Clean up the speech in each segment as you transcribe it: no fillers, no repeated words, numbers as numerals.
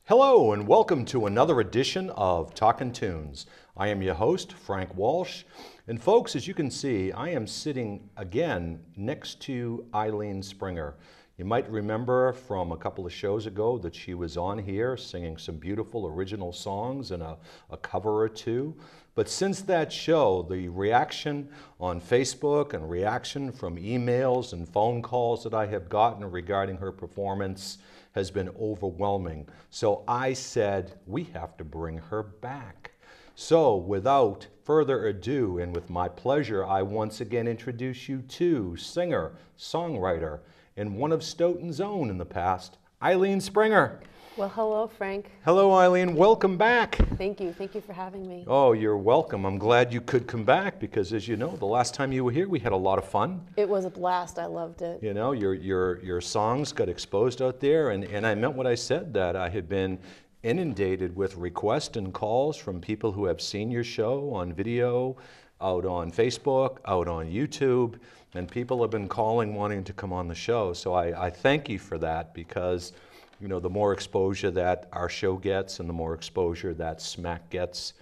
Hello and welcome to another edition of Talkin' Tunes. I am your host, Frank Walsh. And folks, as you can see, I am sitting again next to Eileen Springer. You might remember from a couple of shows ago that she was on here singing some beautiful original songs and a cover or two. But since that show, the reaction on Facebook and reaction from emails and phone calls that I have gotten regarding her performance has been overwhelming. So I said, we have to bring her back. So without further ado, and with my pleasure, I once again introduce you to singer, songwriter, and one of Stoughton's own in the past, Eileen Springer. Well, hello, Frank. Hello, Eileen. Welcome back. Thank you. Thank you for having me. Oh, you're welcome. I'm glad you could come back because, as you know, the last time you were here, we had a lot of fun. It was a blast. I loved it. You know, your songs got exposed out there, and I meant what I said, that I had been inundated with requests and calls from people who have seen your show on video, out on Facebook, out on YouTube, and people have been calling wanting to come on the show. So I thank you for that because, you know, the more exposure that our show gets and the more exposure that Smack gets,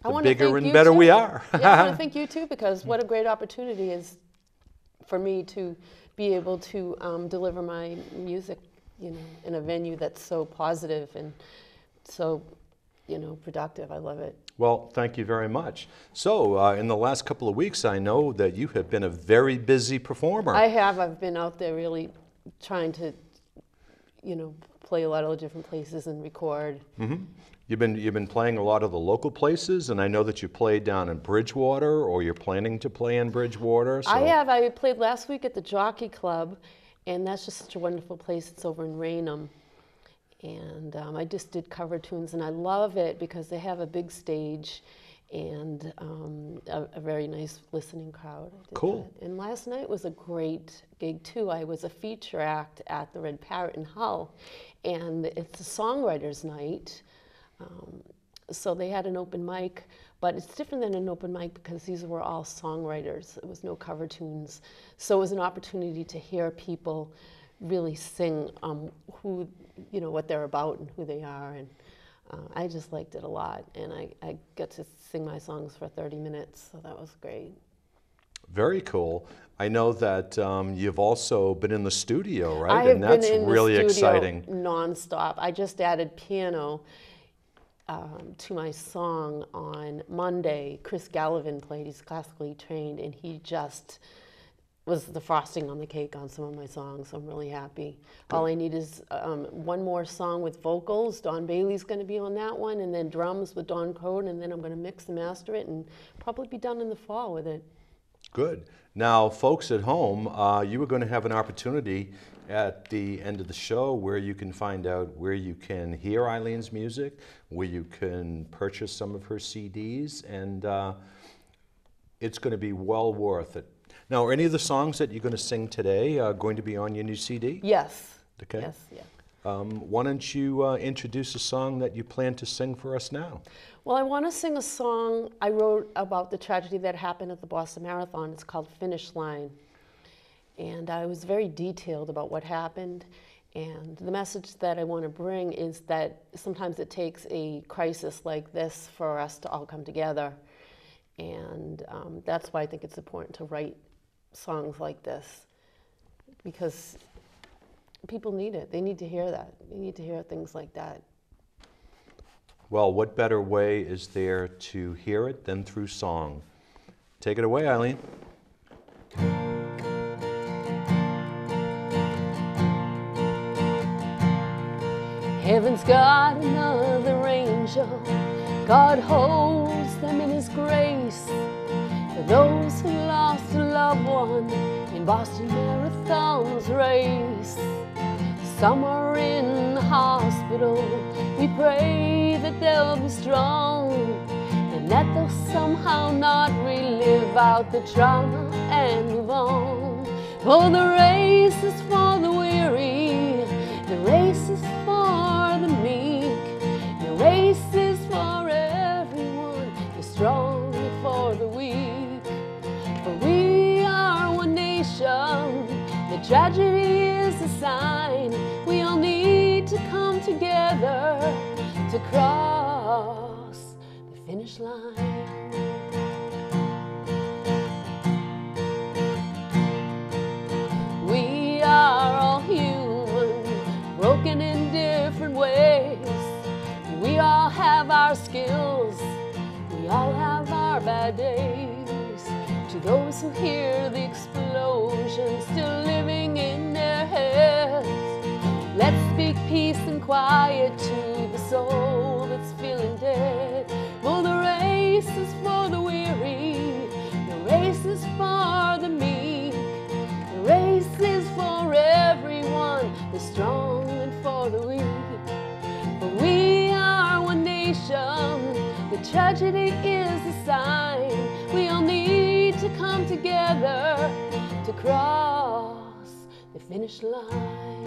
the bigger and better we are. Yeah, I want to thank you too, because what a great opportunity is for me to be able to deliver my music, you know, in a venue that's so positive and so, you know, productive. I love it. Well, thank you very much. So, in the last couple of weeks, I know that you have been a very busy performer. I have. I've been out there really trying to, you know, play a lot of different places and record. Mm-hmm. You've been playing a lot of the local places, and I know that you played down in Bridgewater, or you're planning to play in Bridgewater. So. I have. I played last week at the Jockey Club, and that's just such a wonderful place. It's over in Raynham. And I just did cover tunes, and I love it because they have a big stage and a very nice listening crowd. Cool. That. And last night was a great gig too. I was a feature act at the Red Parrot in Hull, and it's a songwriter's night. So they had an open mic, but it's different than an open mic because these were all songwriters. It was no cover tunes. So it was an opportunity to hear people really sing who, you know, what they're about and who they are, and I just liked it a lot, and I got to sing my songs for 30 minutes, so that was great. Very cool. I know that you've also been in the studio, right? I have and that's been in really the studio exciting. Non-stop. I just added piano to my song on Monday. Chris Gallivan played. He's classically trained, and he just was the frosting on the cake on some of my songs, so I'm really happy. Good. All I need is one more song with vocals. Don Bailey's going to be on that one, and then drums with Don Coden, and then I'm going to mix and master it and probably be done in the fall with it. Good. Now, folks at home, you are going to have an opportunity at the end of the show where you can find out where you can hear Eileen's music, where you can purchase some of her CDs, and it's going to be well worth it. Now, are any of the songs that you're going to sing today going to be on your new CD? Yes. Okay. Yes, yeah. Why don't you introduce a song that you plan to sing for us now? Well, I want to sing a song I wrote about the tragedy that happened at the Boston Marathon. It's called Finish Line. And I was very detailed about what happened. And the message that I want to bring is that sometimes it takes a crisis like this for us to all come together. And that's why I think it's important to write songs like this, because people need it. They need to hear that. They need to hear things like that. Well, what better way is there to hear it than through song? Take it away, Eileen. Heaven's got another angel. God holds them in His grace. For those who lost a loved one in Boston Marathon's race. Some are in the hospital. We pray that they'll be strong and that they'll somehow not relive out the trauma and move on. For the race is for the weary, the race is for the meek, the race is for everyone, the strong and for the weak. For we are one nation, the tragedy is a sign. We all need to come come together to cross the finish line. We are all human, broken in different ways. We all have our skills, we all have our bad days. To those who hear the explosion still living in their heads, let's speak peace and quiet to the soul that's feeling dead. For the race is for the weary, the race is for the meek, the race is for everyone, the strong and for the weak. For we are one nation, the tragedy is a sign. We all need to come together to cross the finish line.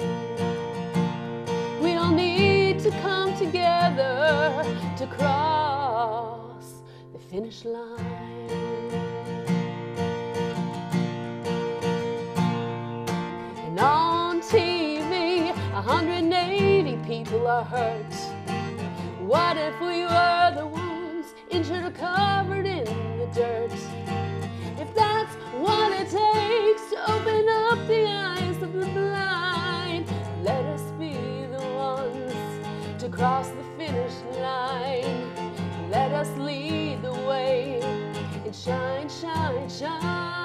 We all need to come together to cross the finish line. And on TV, 180 people are hurt. What if we were the ones injured or covered in the dirt? If that's what it takes to open up the eyes of the blind, let us be the ones to cross the finish line. Let us lead the way and shine, shine, shine.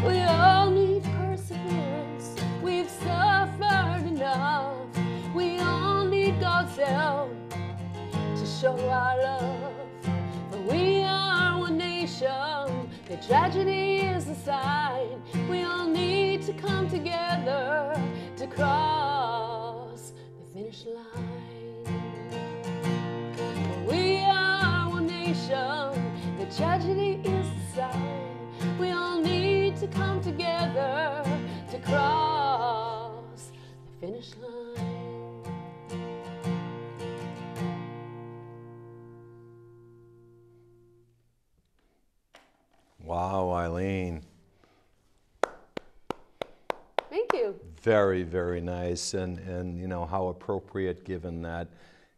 We all need perseverance, we've suffered enough. We all need God's help to show our love. For we are one nation, the tragedy is a sign. We all need to come together to cross the finish line. For we are one nation, the tragedy is a sign. We all need to come together to cross the finish line. Wow, Eileen. Thank you. Very, very nice, and you know how appropriate given that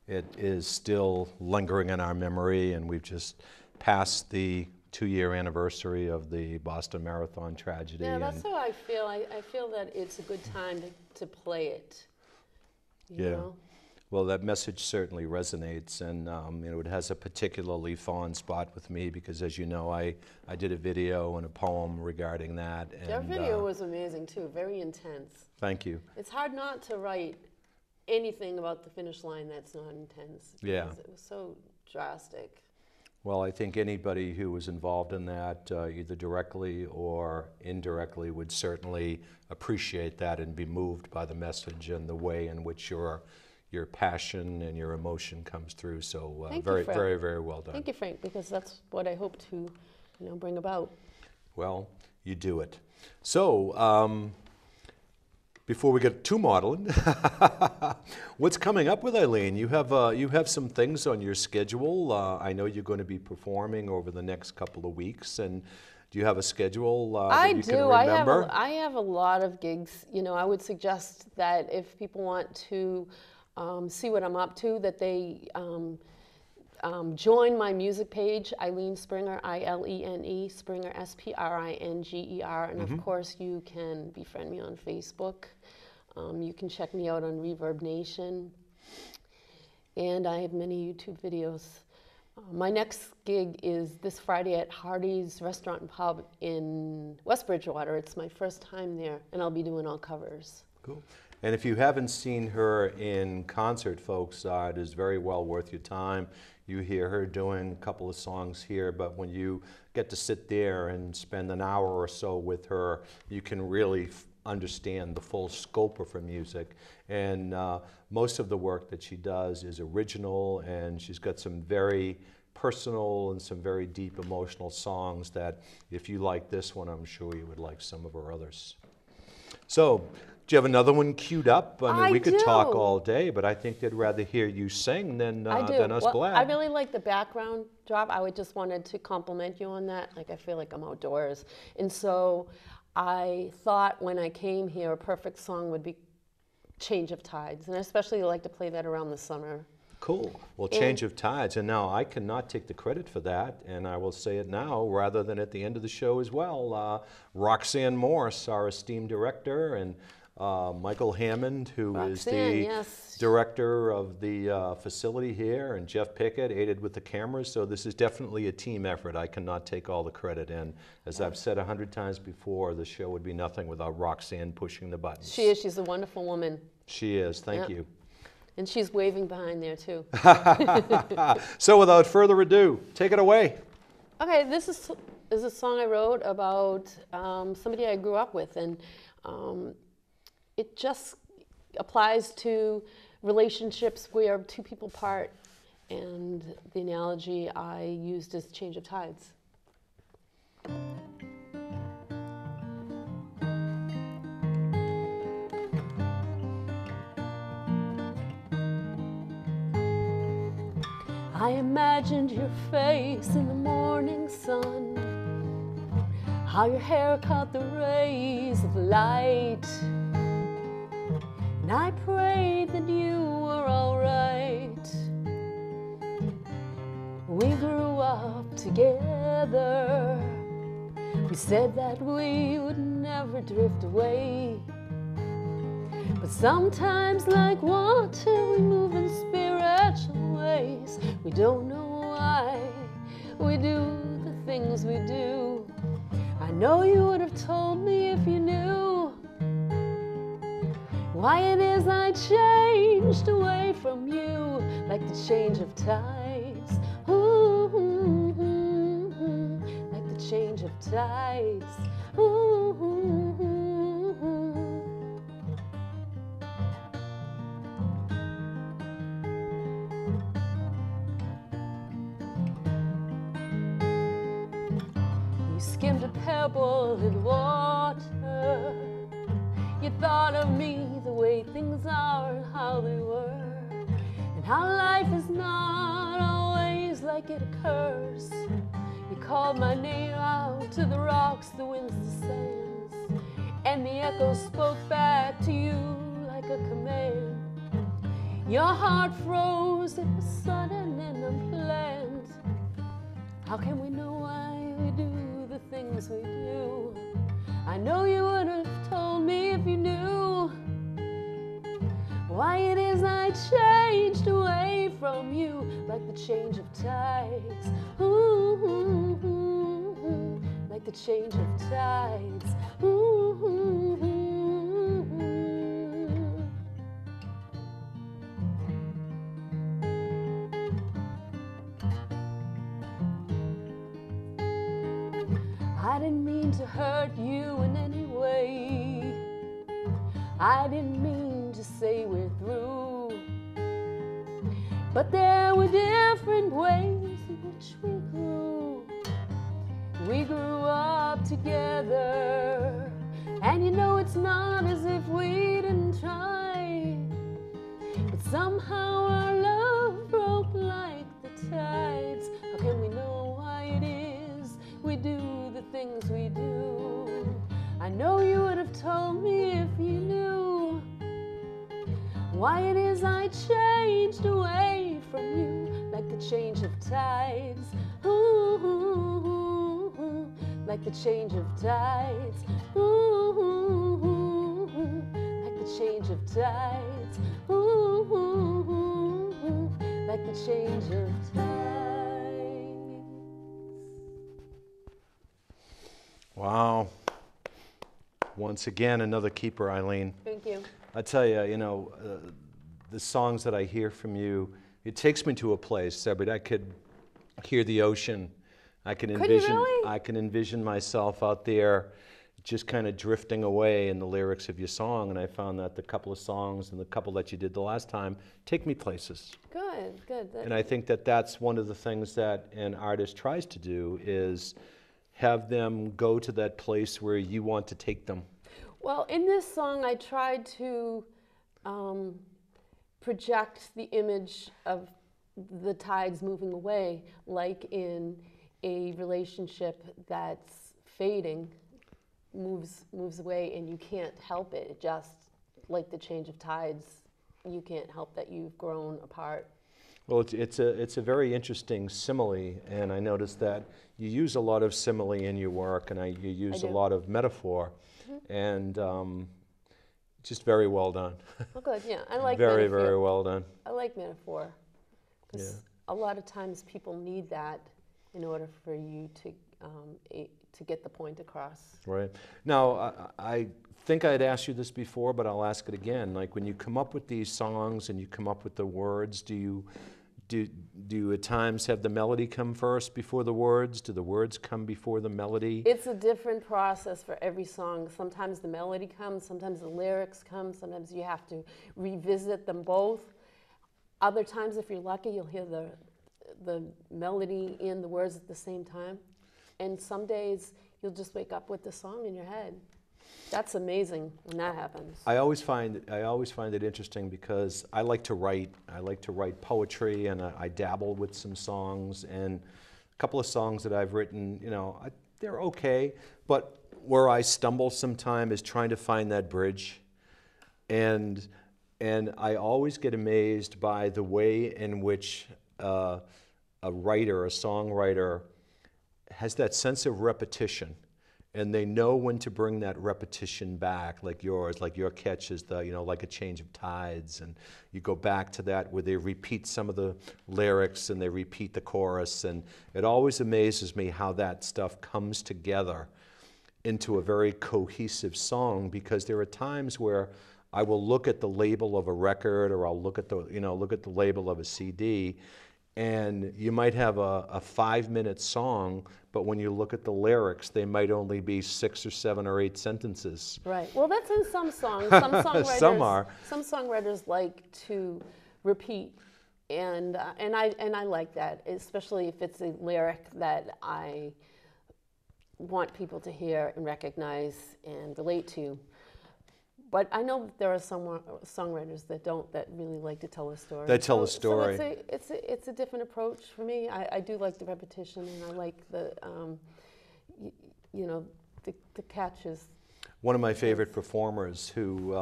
it is still lingering in our memory, and we've just passed the 2-year anniversary of the Boston Marathon tragedy. Yeah, that's how I feel. I feel that it's a good time to play it. You know? Well, that message certainly resonates, and you know, it has a particularly fond spot with me because, as you know, I did a video and a poem regarding that. And, Your video was amazing too, very intense. Thank you. It's hard not to write anything about the finish line that's not intense. Yeah. Because it was so drastic. Well, I think anybody who was involved in that, either directly or indirectly, would certainly appreciate that and be moved by the message and the way in which your passion and your emotion comes through. So very, very, very well done. Thank you, Frank, because that's what I hope to, bring about. Well, you do it. So, before we get too maudlin, what's coming up with Eileen? You have some things on your schedule. I know you're going to be performing over the next couple of weeks, and do you have a schedule that you can remember? I have a lot of gigs. I would suggest that if people want to see what I'm up to, that they join my music page, Eileen Springer, I-L-E-N-E, Springer, S-P-R-I-N-G-E-R, and of course you can befriend me on Facebook. You can check me out on Reverb Nation, and I have many YouTube videos. My next gig is this Friday at Hardy's Restaurant and Pub in West Bridgewater. It's my first time there, and I'll be doing all covers. Cool. And if you haven't seen her in concert, folks, it is very well worth your time. You hear her doing a couple of songs here, but when you get to sit there and spend an hour or so with her, you can really understand the full scope of her music. And most of the work that she does is original, and she's got some very personal and some very deep emotional songs that if you like this one, I'm sure you would like some of her others. So, do you have another one queued up? I mean, we could talk all day, but I think they'd rather hear you sing than us blab. I really like the background drop. I just wanted to compliment you on that. Like, I feel like I'm outdoors. And so I thought when I came here, a perfect song would be Change of Tides. And I especially like to play that around the summer. Cool. Well, Change of Tides. And now I cannot take the credit for that, and I will say it now rather than at the end of the show as well. Roxanne Morse, our esteemed director, and Michael Hammond, who is the director of the facility here, and Jeff Pickett aided with the cameras. So this is definitely a team effort. I cannot take all the credit. And as I've said 100 times before, the show would be nothing without Roxanne pushing the buttons. She is. She's a wonderful woman. She is. Thank you. And she's waving behind there, too. So without further ado, take it away. Okay, this is a song I wrote about somebody I grew up with. And it just applies to relationships where two people part. And the analogy I used is change of tides. I imagined your face in the morning sun, how your hair caught the rays of light, and I prayed that you were all right. We grew up together, we said that we would never drift away, but sometimes like water we move in spiritual ways. We don't know why we do the things we do. I know you would have told me if you knew why it is I changed away from you, like the change of tides. Ooh, like the change of tides. Ooh. Skimmed a pebble in water. You thought of me the way things are and how they were, and how life is not always like it occurs. You called my name out to the rocks, the winds, the sands, and the echoes spoke back to you like a command. Your heart froze, it was sudden and unplanned. How can we know why we do the things we do? I know you would have told me if you knew why it is I changed away from you, like the change of tides. Ooh, like the change of tides. Ooh. I didn't mean to hurt you in any way. I didn't mean to say we're through. But there were different ways in which we grew. We grew up together, and you know it's not as if we didn't try. But somehow our love broke like the tides. How can we know why it is we do the things we do? I know you would have told me if you knew why it is I changed away from you, like the change of tides. Ooh, like the change of tides. Ooh, like the change of tides. Ooh, like the change of tides. Wow. Once again, another keeper, Eileen. Thank you. I tell you, the songs that I hear from you, it takes me to a place, but I could hear the ocean. I can envision, really? I can envision myself out there just kind of drifting away in the lyrics of your song, and I found that the couple of songs and the couple that you did the last time take me places. Good, good. And I think that that's one of the things that an artist tries to do, is have them go to that place where you want to take them. Well, in this song, I tried to project the image of the tides moving away, like in a relationship that's fading, moves away, and you can't help it. It just, like the change of tides, you can't help that you've grown apart. Well, it's a very interesting simile, and I noticed that you use a lot of simile in your work, and you use a lot of metaphor, and just very well done. Oh, good. Yeah, I like very, metaphor. very well done. I like metaphor, because a lot of times people need that in order for you to get the point across. Right. Now, I think I'd asked you this before, but I'll ask it again. Like, when you come up with these songs and you come up with the words, do you at times have the melody come first before the words? Do the words come before the melody? It's a different process for every song. Sometimes the melody comes, sometimes the lyrics come, sometimes you have to revisit them both. Other times, if you're lucky, you'll hear the melody and the words at the same time. And some days you'll just wake up with the song in your head. That's amazing when that happens. I always find it interesting, because I like to write. I like to write poetry, and I dabble with some songs. And a couple of songs that I've written, you know, they're okay. But where I stumble sometime is trying to find that bridge. And I always get amazed by the way in which a writer, a songwriter, has that sense of repetition, and they know when to bring that repetition back, like yours, like your catch is the, you know, like a change of tides, and you go back to that where they repeat some of the lyrics and they repeat the chorus, and it always amazes me how that stuff comes together into a very cohesive song, because there are times where I will look at the label of a record, or I'll look at the, you know, look at the label of a CD, and you might have a 5-minute song, but when you look at the lyrics, they might only be 6 or 7 or 8 sentences. Right. Well, that's in some songs. Some songwriters, some are. Some songwriters like to repeat, and I like that, especially if it's a lyric that I want people to hear and recognize and relate to. But I know that there are some songwriters that really like to tell a story. They tell a story. So it's a different approach for me. I do like the repetition, and I like the, the catches. One of my favorite performers, who,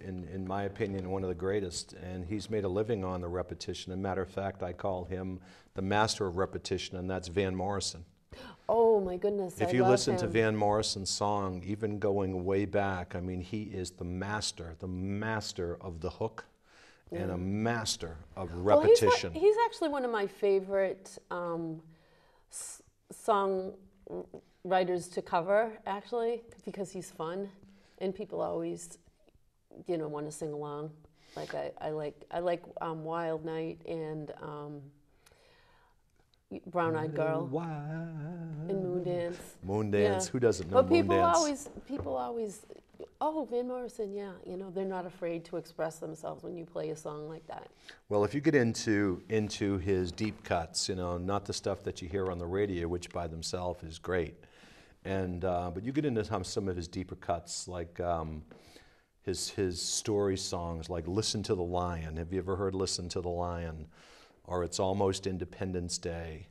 in my opinion, one of the greatest, and he's made a living on the repetition. As a matter of fact, I call him the master of repetition, and that's Van Morrison. Oh my goodness! If you listen to Van Morrison's song, even going way back, I mean, he is the master of the hook, and a master of repetition. Well, he's actually one of my favorite song writers to cover, actually, because he's fun, and people always, want to sing along. Like I like Wild Night and Brown Eyed Girl and Moondance. Moondance, who doesn't know Moondance? But people always, oh, Van Morrison, yeah, they're not afraid to express themselves when you play a song like that. Well, if you get into his deep cuts, not the stuff that you hear on the radio, which by themselves is great, and but you get into some of his deeper cuts, like his story songs, like "Listen to the Lion." Have you ever heard "Listen to the Lion"? Or "It's Almost Independence Day."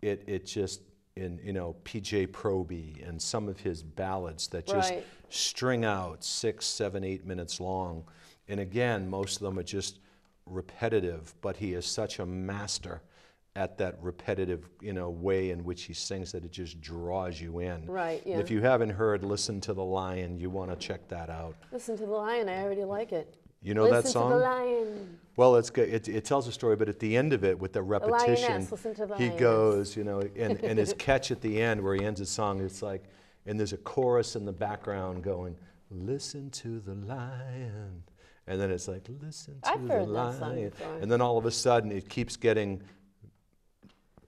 It just, P.J. Proby and some of his ballads that just string out 6, 7, 8 minutes long. And again, most of them are just repetitive, but he is such a master at that repetitive, way in which he sings that it just draws you in. Right, yeah. And if you haven't heard "Listen to the Lion," you want to check that out. Listen to the Lion, I already like it. You know that song? Listen to the lion. Well, it's good. It tells a story, but at the end of it, with the repetition, he goes, and his catch at the end, where he ends his song, it's like, and there's a chorus in the background going, "Listen to the lion," and then it's like, "Listen to the lion," and then all of a sudden it keeps getting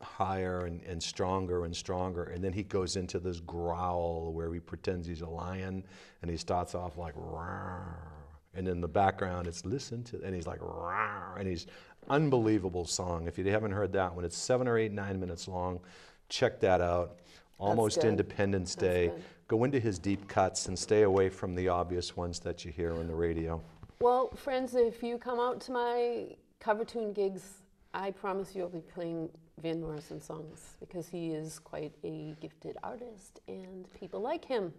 higher and stronger and stronger, and then he goes into this growl where he pretends he's a lion, and he starts off like rawr, and in the background it's listen to, and he's like rawr, and he's unbelievable song. If you haven't heard that one, it's 7 or 8, 9 minutes long. Check that out. Almost Independence Day. Go into his deep cuts and stay away from the obvious ones that you hear on the radio. Well, friends, if you come out to my cover tune gigs, I promise you I'll be playing Van Morrison songs because he is quite a gifted artist and people like him.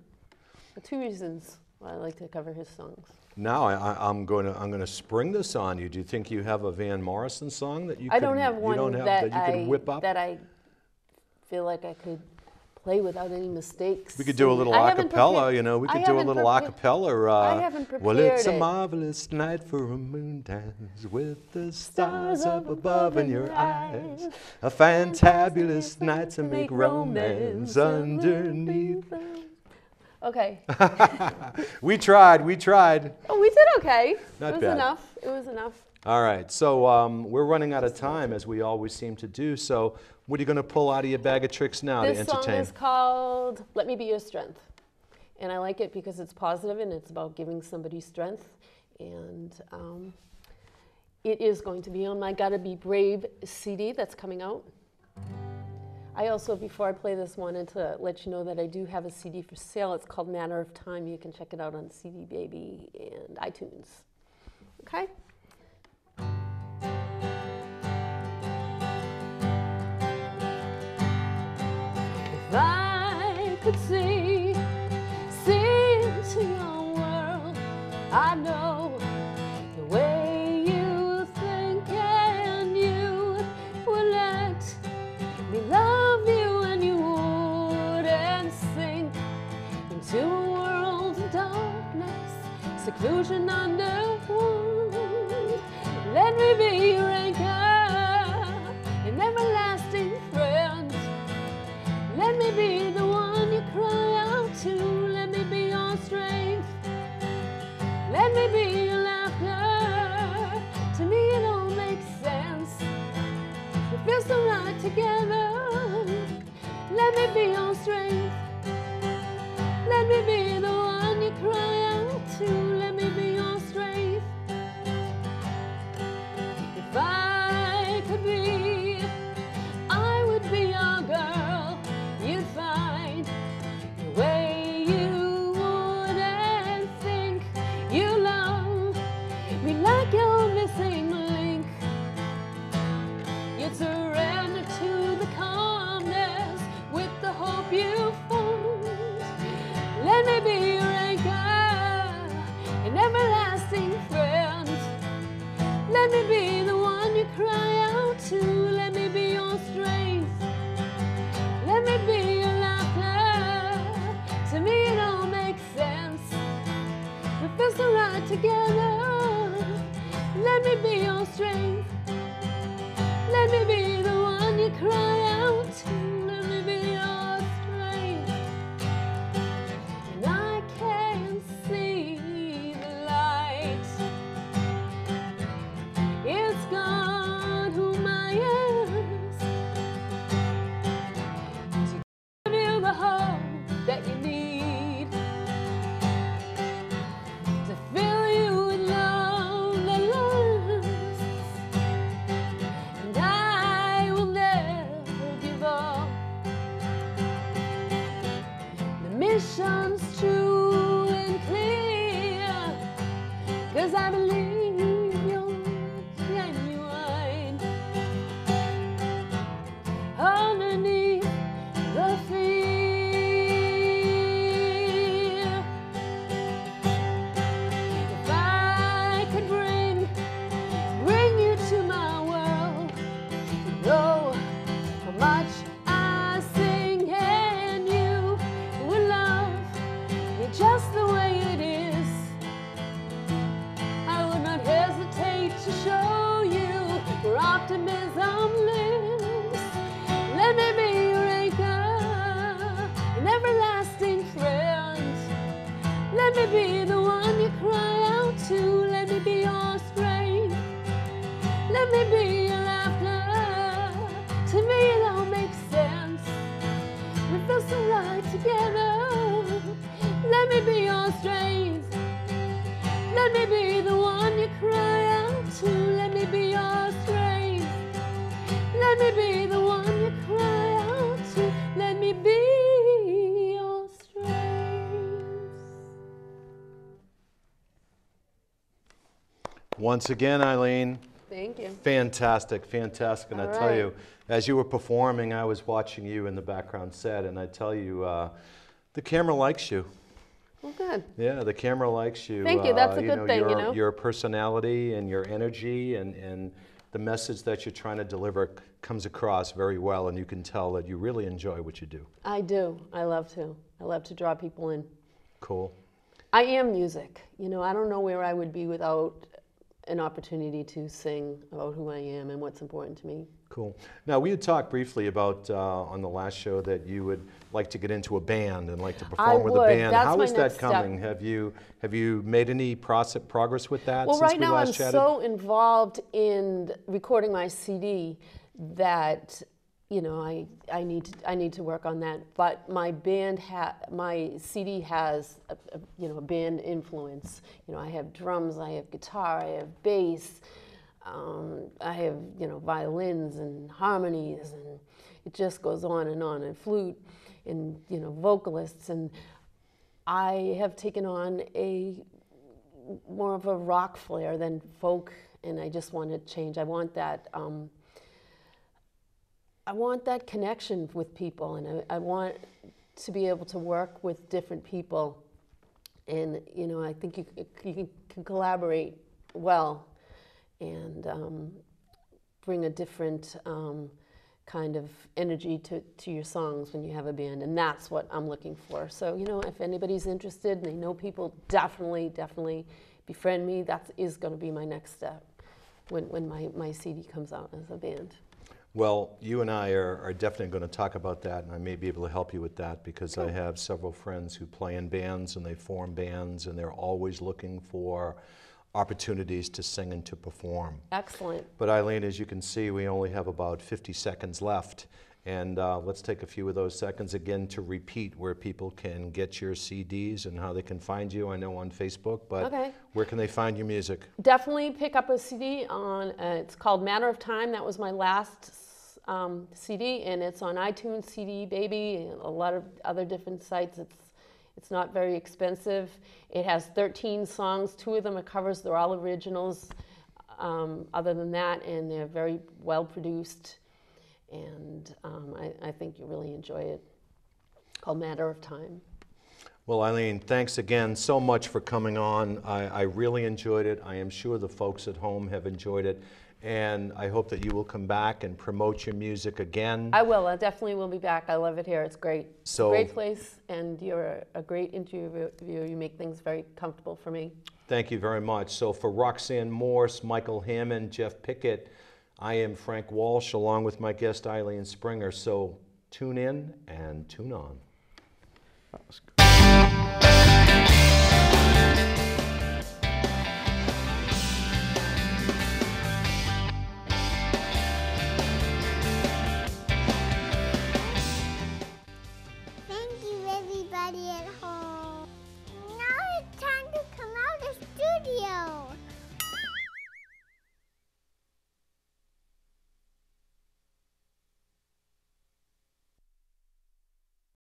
For 2 reasons why I like to cover his songs. Now I'm going to spring this on you. Do you think you have a Van Morrison song that you? I don't have one that you could whip up. That I feel like I could play without any mistakes. We could do a little acapella, you know. We could do a little acapella. I haven't prepared well, it's a marvelous night for a moon dance with the stars up above in your eyes. A fantabulous night to make romance underneath. Okay. We tried. Oh, we did okay. Not it was bad. enough. It was enough. All right. So we're running out of time, as we always seem to do. So what are you going to pull out of your bag of tricks now to This entertain? song is called Let Me Be Your Strength. And I like it because it's positive and it's about giving somebody strength. And it is going to be on my Gotta Be Brave CD that's coming out. I also, before I play this, wanted to let you know that I do have a CD for sale. It's called Matter of Time. You can check it out on CD Baby and iTunes. Okay? If I could see into your world, I know the way you think, and you would let me love you, and you wouldn't sink into a world of darkness, seclusion underwood. Let me be your anchor, an everlasting friend. Let me be the one you cry out to. Let me be your strength. Let me be your laughter. To me it all makes sense. We feel so right together. Let me be your strength. Let me be the one you cry out to. Let me be your strength. If I could be, I would be your girl. You'd find the way you wouldn't think. You love me like you're missing a link. You'd surrender to the calmness with the hope you found. Let me be your anchor, an everlasting friend. Let me be the one you cry out to. Let me be your strength. Let me be your laughter. To me it all makes sense. We feel so right together. Let me be your strength. Let me be the one you cry out to. Let me be your strength. And I can see the light. It's God whom I ask to give you the hope that you need, to fill you with love that lasts. And I will never give up. The mission's true and clear, 'cause I believe you're genuine. Underneath the fear, if I could bring you to my world, you know how much I sing, and you would love Let me be the one you cry out to. Let me be your strength. Once again, Eileen. Thank you. Fantastic, fantastic. And I tell you, as you were performing, I was watching you in the background set, and I tell you, the camera likes you. Well, good. Yeah, the camera likes you. Thank you. That's a good thing, you know. Your personality and your energy and the message that you're trying to deliver comes across very well, and you can tell that you really enjoy what you do. I do. I love to. I love to draw people in. Cool. I am music. You know, I don't know where I would be without an opportunity to sing about who I am and what's important to me. Cool. Now, we had talked briefly about on the last show that you would like to get into a band and like to perform with a band. That's How is that step. coming? Have you made any progress with that Well, since right we now last I'm chatted? so involved in recording my CD that, you know, I need to work on that. But my my CD has a band influence. You know, I have drums, I have guitar, I have bass, I have violins and harmonies, and it just goes on, and flute, and vocalists, and I have taken on more of a rock flair than folk, and I just want to change. I want that. I want that connection with people, and I want to be able to work with different people, and I think you can collaborate well, and bring a different kind of energy to your songs when you have a band, and that's what I'm looking for. So if anybody's interested and they know people, definitely befriend me. That is going to be my next step when my CD comes out as a band. Well, you and I are definitely going to talk about that, and I may be able to help you with that because I have several friends who play in bands and they form bands, and they're always looking for opportunities to sing and to perform. Excellent. But Eileen, as you can see, we only have about 50 seconds left, and let's take a few of those seconds again to repeat where people can get your CDs and how they can find you. I know on Facebook, but where can they find your music? Definitely pick up a CD on, it's called Matter of Time. That was my last CD, and it's on iTunes, CD Baby, and a lot of other different sites. It's not very expensive. It has 13 songs. 2 of them are covers. They're all originals. Other than that, and they're very well produced. And I think you really enjoy it. Called Matter of Time. Well, Eileen, thanks again so much for coming on. I really enjoyed it. I am sure the folks at home have enjoyed it. And I hope that you will come back and promote your music again. I will. I definitely will be back. I love it here. It's great. So, it's a great place, and you're a great interviewer. You make things very comfortable for me. Thank you very much. So for Roxanne Morse, Michael Hammond, Jeff Pickett, I am Frank Walsh, along with my guest Eileen Springer. So tune in and tune on. That was good. Thank you, everybody at home.